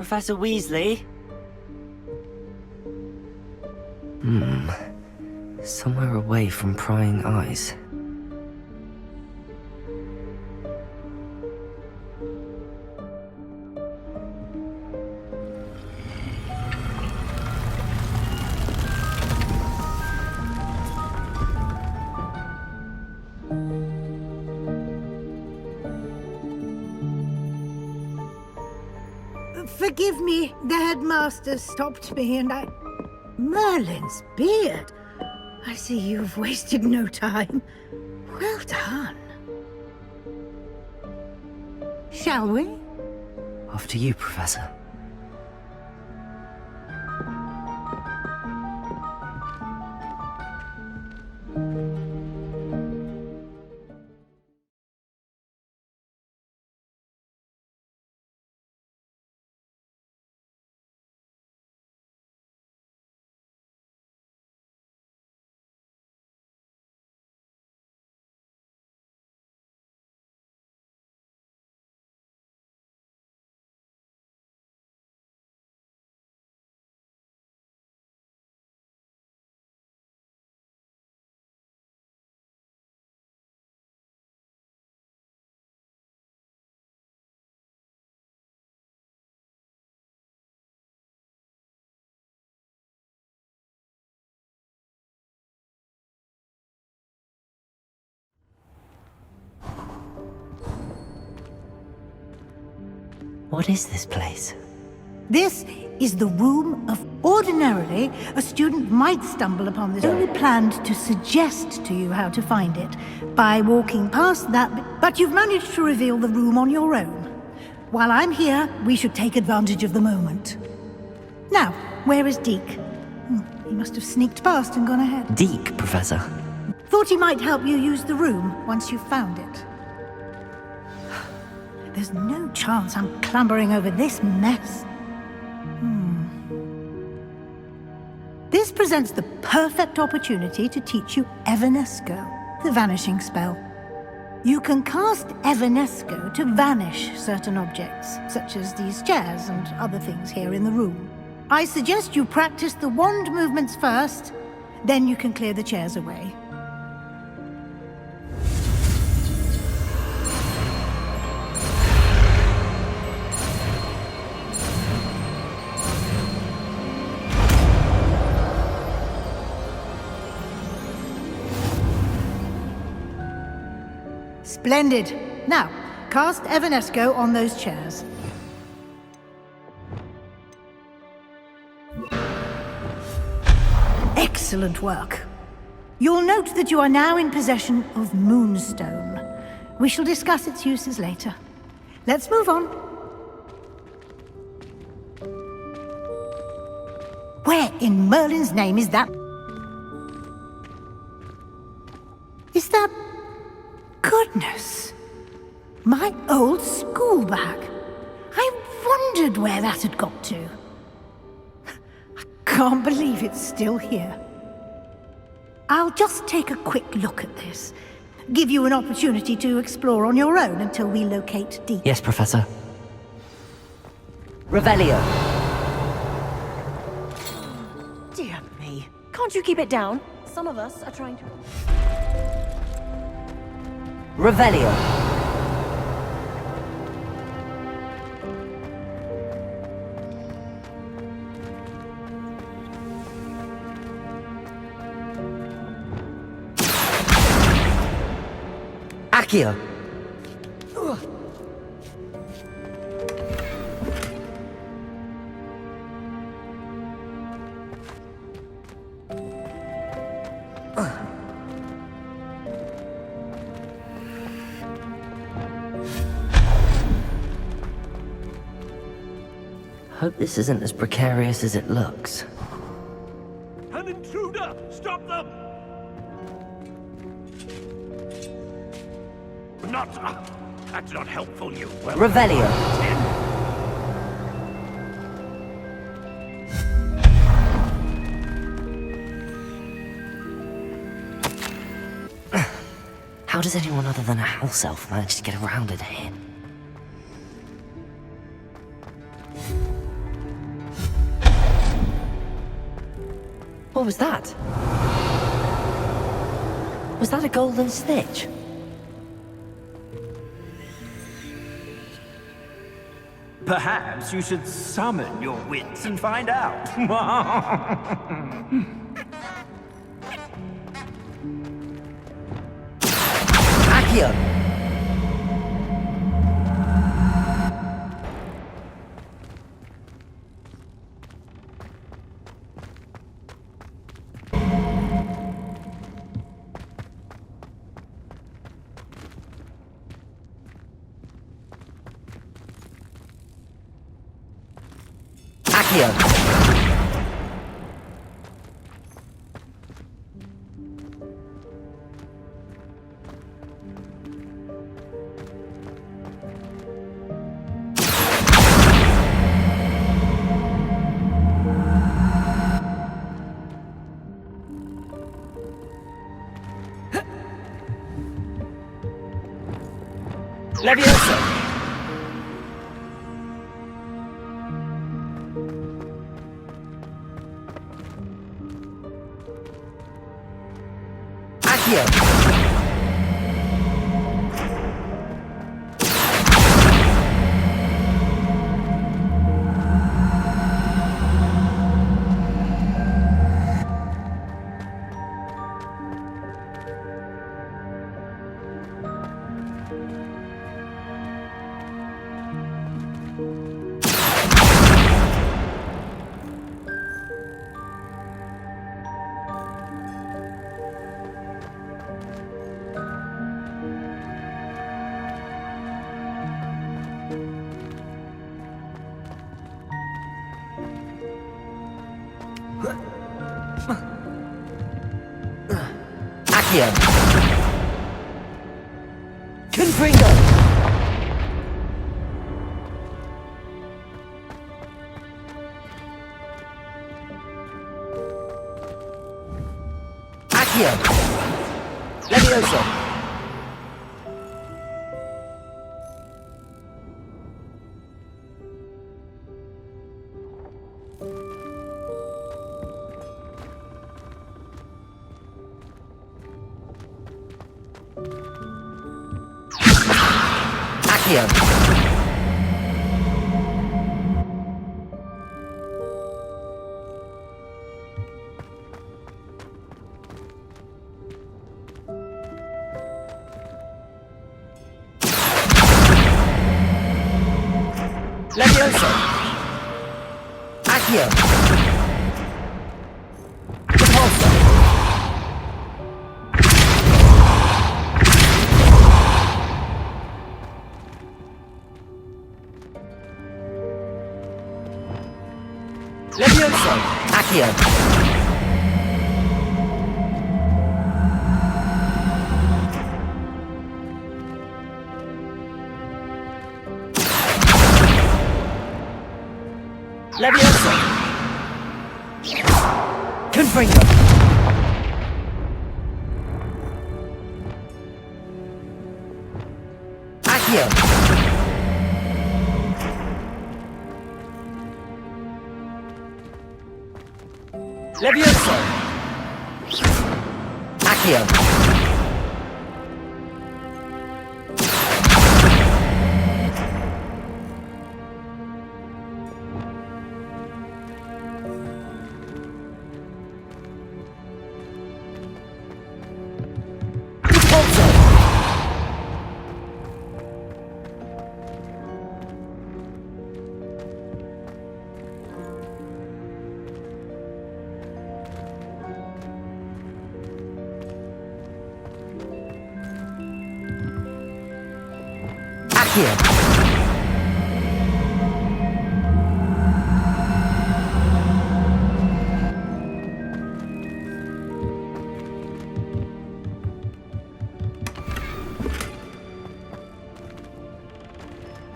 Professor Weasley? Somewhere away from prying eyes. Forgive me, the headmaster stopped me and I... Merlin's beard! I see you've wasted no time. Well done. Shall we? After you, Professor. What is this place? This is the room of... Ordinarily, a student might stumble upon this. Only planned to suggest to you how to find it by walking past that... But you've managed to reveal the room on your own. While I'm here, we should take advantage of the moment. Now, where is Deke? He must have sneaked past and gone ahead. Deke, Professor. Thought he might help you use the room once you've found it. There's no chance I'm clambering over this mess. This presents the perfect opportunity to teach you Evanesco, the vanishing spell. You can cast Evanesco to vanish certain objects, such as these chairs and other things here in the room. I suggest you practice the wand movements first, then you can clear the chairs away. Splendid. Now, cast Evanesco on those chairs. Excellent work. You'll note that you are now in possession of Moonstone. We shall discuss its uses later. Let's move on. Where in Merlin's name is that? Is that... Goodness! My old school bag. I wondered where that had got to. I can't believe it's still here. I'll just take a quick look at this. Give you an opportunity to explore on your own until we locate Deke. Yes, Professor. Revelio. Dear me. Can't you keep it down? Some of us are trying to... Revelio. Accio. Hope this isn't as precarious as it looks. An intruder! Stop them! Not... that's not helpful, you... Well, Revelio. How does anyone other than a house elf manage to get around in here? What was that? Was that a golden snitch? Perhaps you should summon your wits and find out. Accio! Accio! Levioso! Accio! Accio! Confringo! Accio! Levioso! Accio! Levioso! Accio! Repulso! Levioso! Accio! Levioso! Confringo! Accio! Levioso! Accio! Repulso! Accio!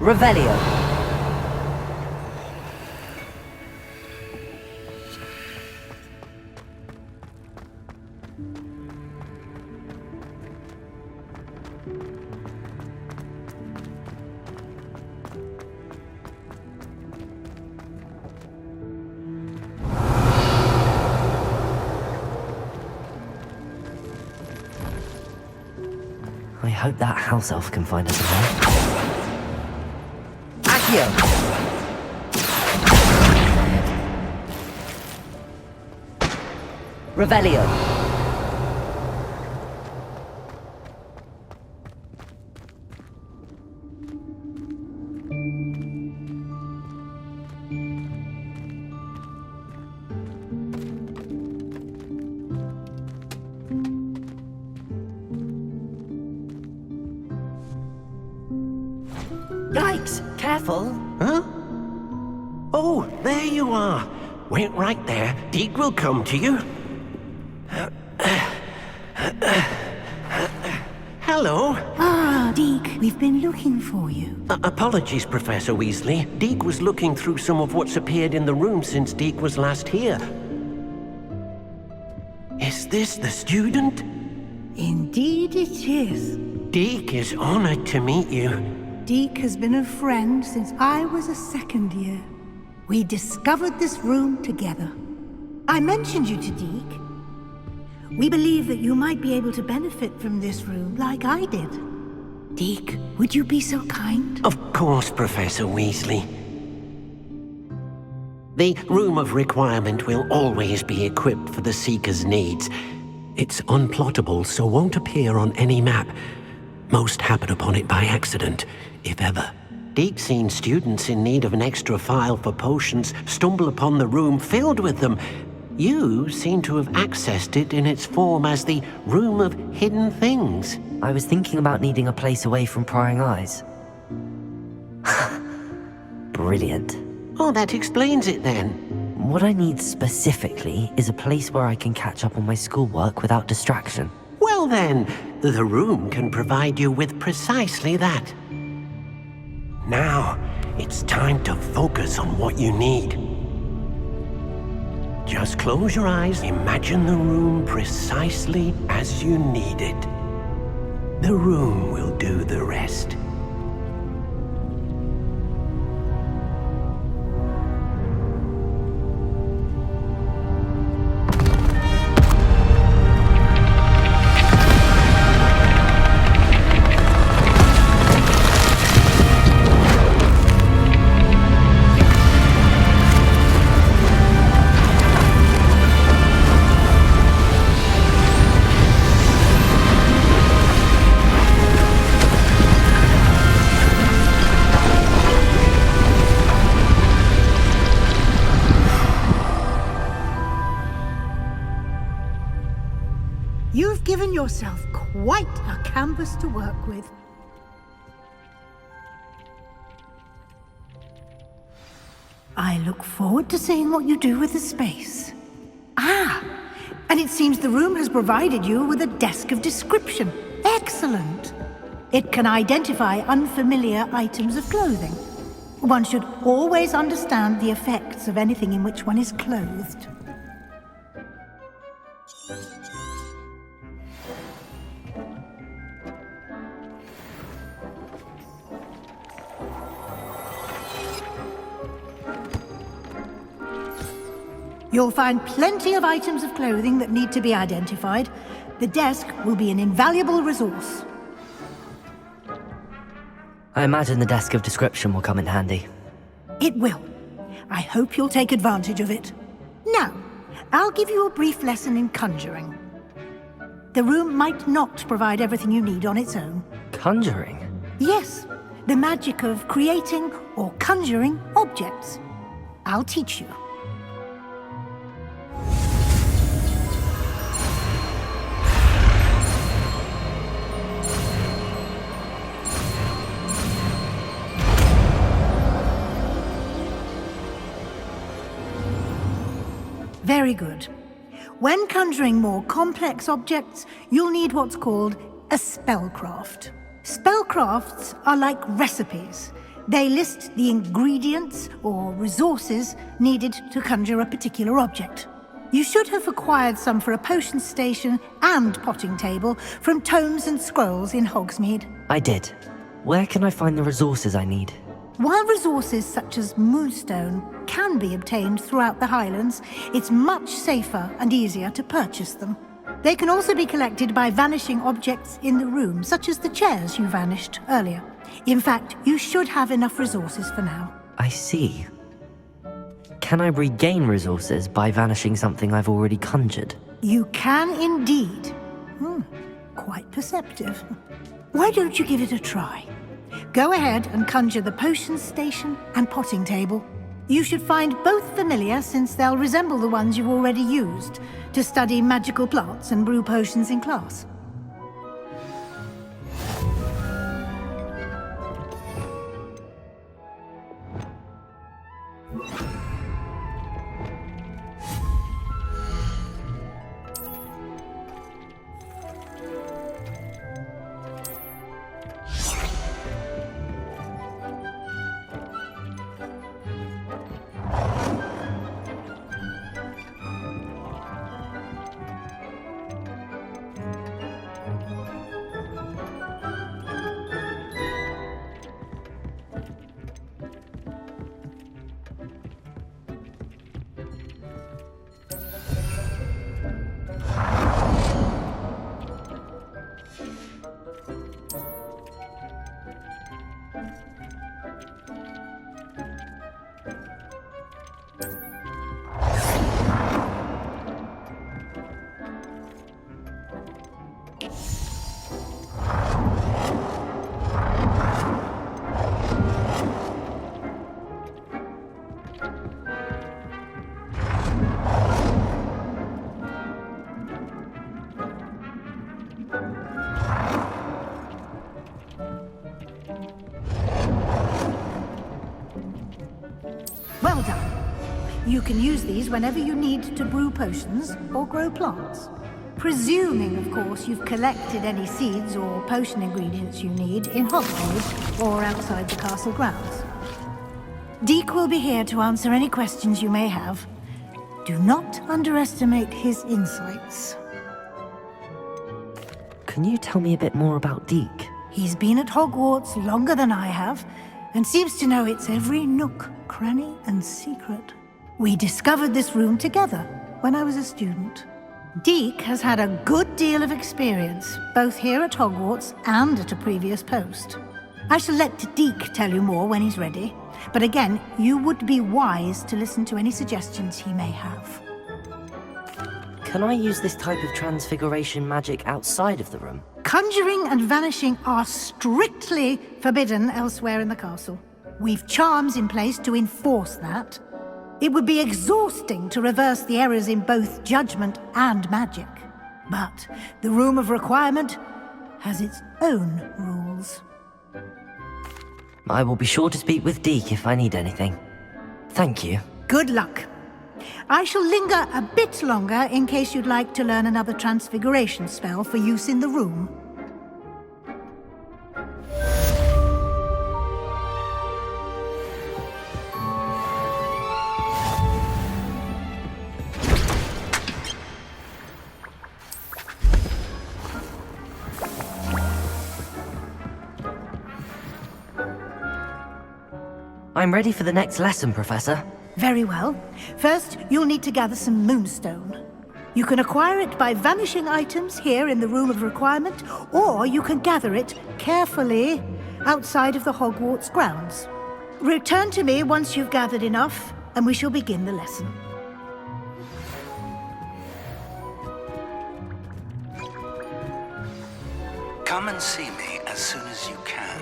Revelio! hope that house elf can find us alive. Accio! Revelio. Yikes! Careful! Huh? Oh, there you are. Wait right there. Deke will come to you. Hello. Ah, Deke, we've been looking for you. Apologies, Professor Weasley. Deke was looking through some of what's appeared in the room since Deke was last here. Is this the student? Indeed it is. Deke is honored to meet you. Deke has been a friend since I was a second year. We discovered this room together. I mentioned you to Deke. We believe that you might be able to benefit from this room like I did. Deke, would you be so kind? Of course, Professor Weasley. The Room of Requirement will always be equipped for the Seeker's needs. It's unplottable, so won't appear on any map. Most happen upon it by accident, if ever. Deke's seen students in need of an extra file for potions stumble upon the room filled with them. You seem to have accessed it in its form as the Room of Hidden Things. I was thinking about needing a place away from prying eyes. Brilliant. Oh, that explains it then. What I need specifically is a place where I can catch up on my schoolwork without distraction. Well then, the room can provide you with precisely that. Now, it's time to focus on what you need. Just close your eyes, imagine the room precisely as you need it. The room will do the rest. You've given yourself quite a canvas to work with. I look forward to seeing what you do with the space. Ah, and it seems the room has provided you with a desk of description. Excellent. It can identify unfamiliar items of clothing. One should always understand the effects of anything in which one is clothed. You'll find plenty of items of clothing that need to be identified. The desk will be an invaluable resource. I imagine the desk of description will come in handy. It will. I hope you'll take advantage of it. Now, I'll give you a brief lesson in conjuring. The room might not provide everything you need on its own. Conjuring? Yes, the magic of creating or conjuring objects. I'll teach you. Very good. When conjuring more complex objects, you'll need what's called a spellcraft. Spellcrafts are like recipes. They list the ingredients or resources needed to conjure a particular object. You should have acquired some for a potion station and potting table from tomes and scrolls in Hogsmeade. I did. Where can I find the resources I need? While resources such as moonstone can be obtained throughout the Highlands, it's much safer and easier to purchase them. They can also be collected by vanishing objects in the room, such as the chairs you vanished earlier. In fact, you should have enough resources for now. I see. Can I regain resources by vanishing something I've already conjured? You can indeed. Quite perceptive. Why don't you give it a try? Go ahead and conjure the potion station and potting table. You should find both familiar, since they'll resemble the ones you've already used to study magical plants and brew potions in class. Well done. You can use these whenever you need to brew potions or grow plants. Presuming, of course, you've collected any seeds or potion ingredients you need in Hogwarts or outside the castle grounds. Deek will be here to answer any questions you may have. Do not underestimate his insights. Can you tell me a bit more about Deek? He's been at Hogwarts longer than I have, and seems to know its every nook, cranny, and secret. We discovered this room together when I was a student. Deek has had a good deal of experience, both here at Hogwarts and at a previous post. I shall let Deek tell you more when he's ready, but again, you would be wise to listen to any suggestions he may have. Can I use this type of transfiguration magic outside of the room? Conjuring and vanishing are strictly forbidden elsewhere in the castle. We've charms in place to enforce that. It would be exhausting to reverse the errors in both judgment and magic. But the Room of Requirement has its own rules. I will be sure to speak with Deek if I need anything. Thank you. Good luck. I shall linger a bit longer in case you'd like to learn another transfiguration spell for use in the room. I'm ready for the next lesson, Professor. Very well. First, you'll need to gather some moonstone. You can acquire it by vanishing items here in the Room of Requirement, or you can gather it carefully outside of the Hogwarts grounds. Return to me once you've gathered enough, and we shall begin the lesson. Come and see me as soon as you can.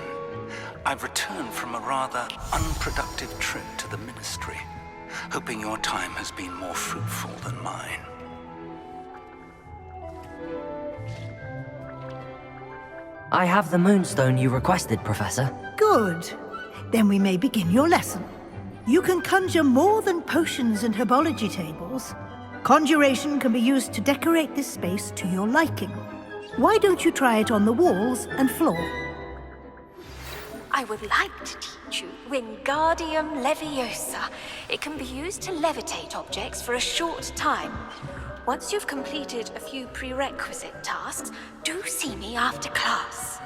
I've returned from a rather unproductive trip to the Ministry, hoping your time has been more fruitful than mine. I have the moonstone you requested, Professor. Good. Then we may begin your lesson. You can conjure more than potions and herbology tables. Conjuration can be used to decorate this space to your liking. Why don't you try it on the walls and floor? I would like to teach you Wingardium Leviosa. It can be used to levitate objects for a short time. Once you've completed a few prerequisite tasks, do see me after class.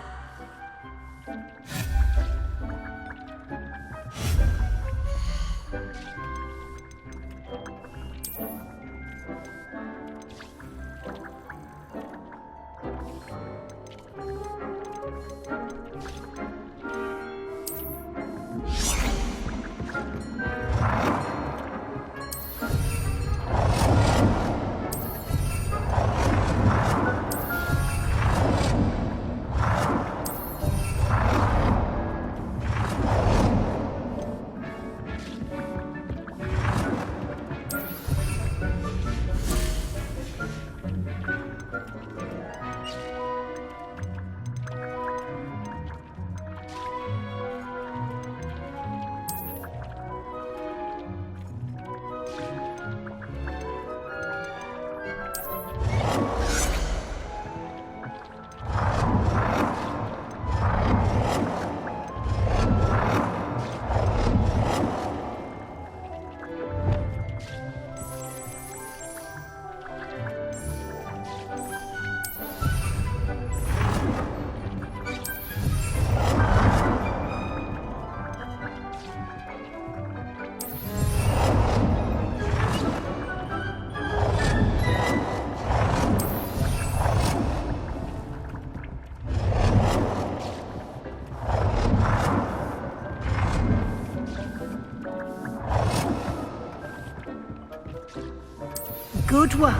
Good work.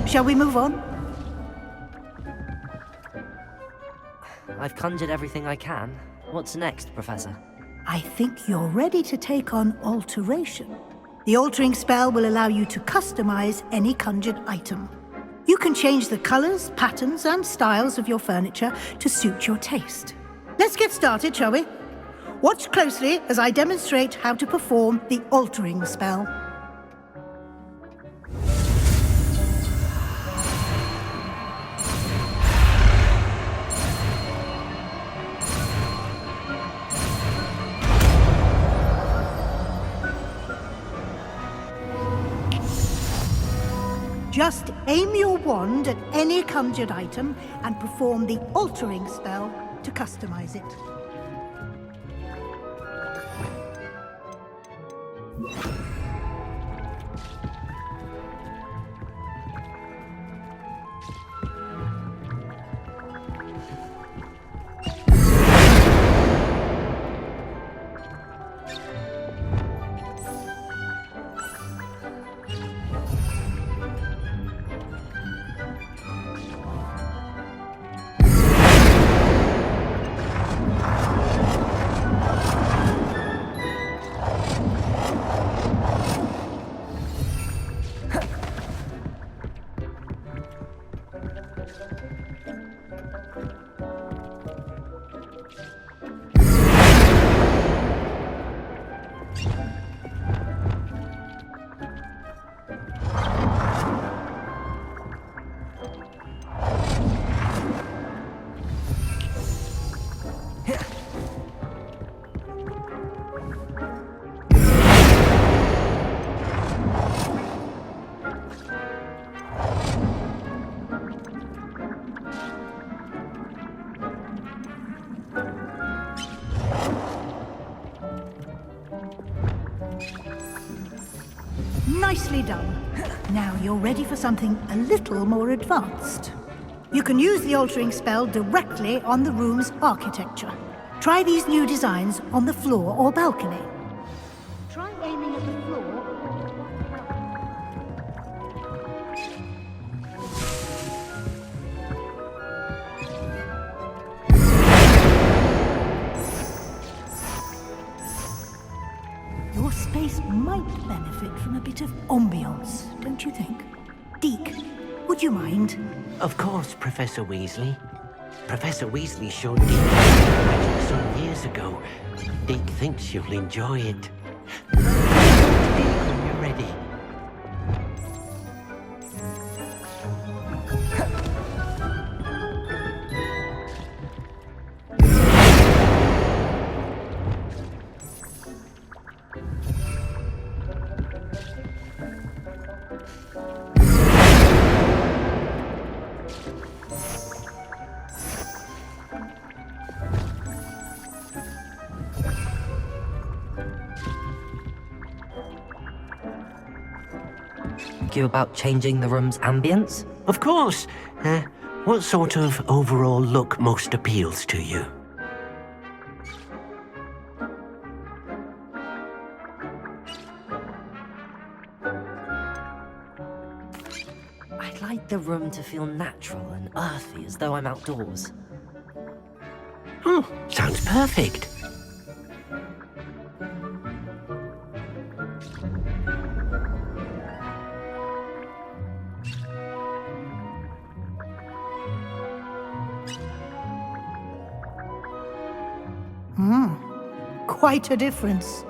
Shall we move on? I've conjured everything I can. What's next, Professor? I think you're ready to take on alteration. The altering spell will allow you to customize any conjured item. You can change the colors, patterns, and styles of your furniture to suit your taste. Let's get started, shall we? Watch closely as I demonstrate how to perform the altering spell. Just aim your wand at any conjured item and perform the altering spell to customize it. Nicely done. Now you're ready for something a little more advanced. You can use the altering spell directly on the room's architecture. Try these new designs on the floor or balcony. Try aiming at the floor. Your space might benefit from a bit of ambiance, don't you think? Deke, would you mind? Of course, Professor Weasley. Professor Weasley showed Deke magic some years ago. Deke thinks you'll enjoy it. Deke, when you're ready. You about changing the room's ambience? Of course. What sort of overall look most appeals to you? I'd like the room to feel natural and earthy, as though I'm outdoors. Oh, sounds perfect. Quite a difference.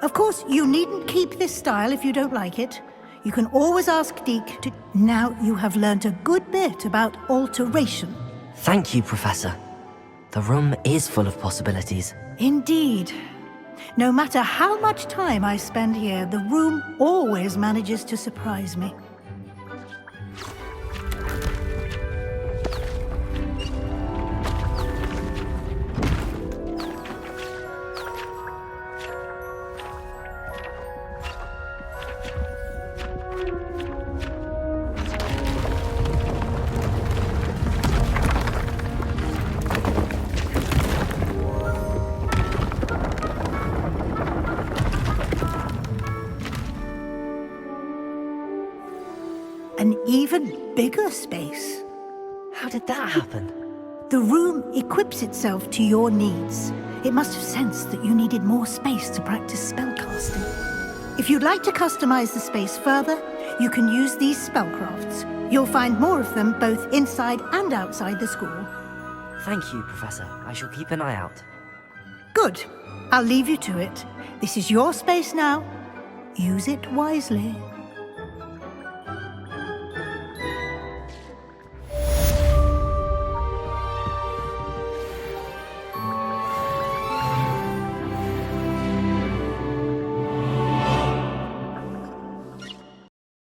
Of course, you needn't keep this style if you don't like it. You can always ask Deke to... Now you have learnt a good bit about alteration. Thank you, Professor. The room is full of possibilities. Indeed. No matter how much time I spend here, the room always manages to surprise me. even bigger space. How did that happen? The room equips itself to your needs. It must have sensed that you needed more space to practice spellcasting. If you'd like to customize the space further, you can use these spellcrafts. You'll find more of them both inside and outside the school. Thank you, Professor. I shall keep an eye out. Good. I'll leave you to it. This is your space now. Use it wisely.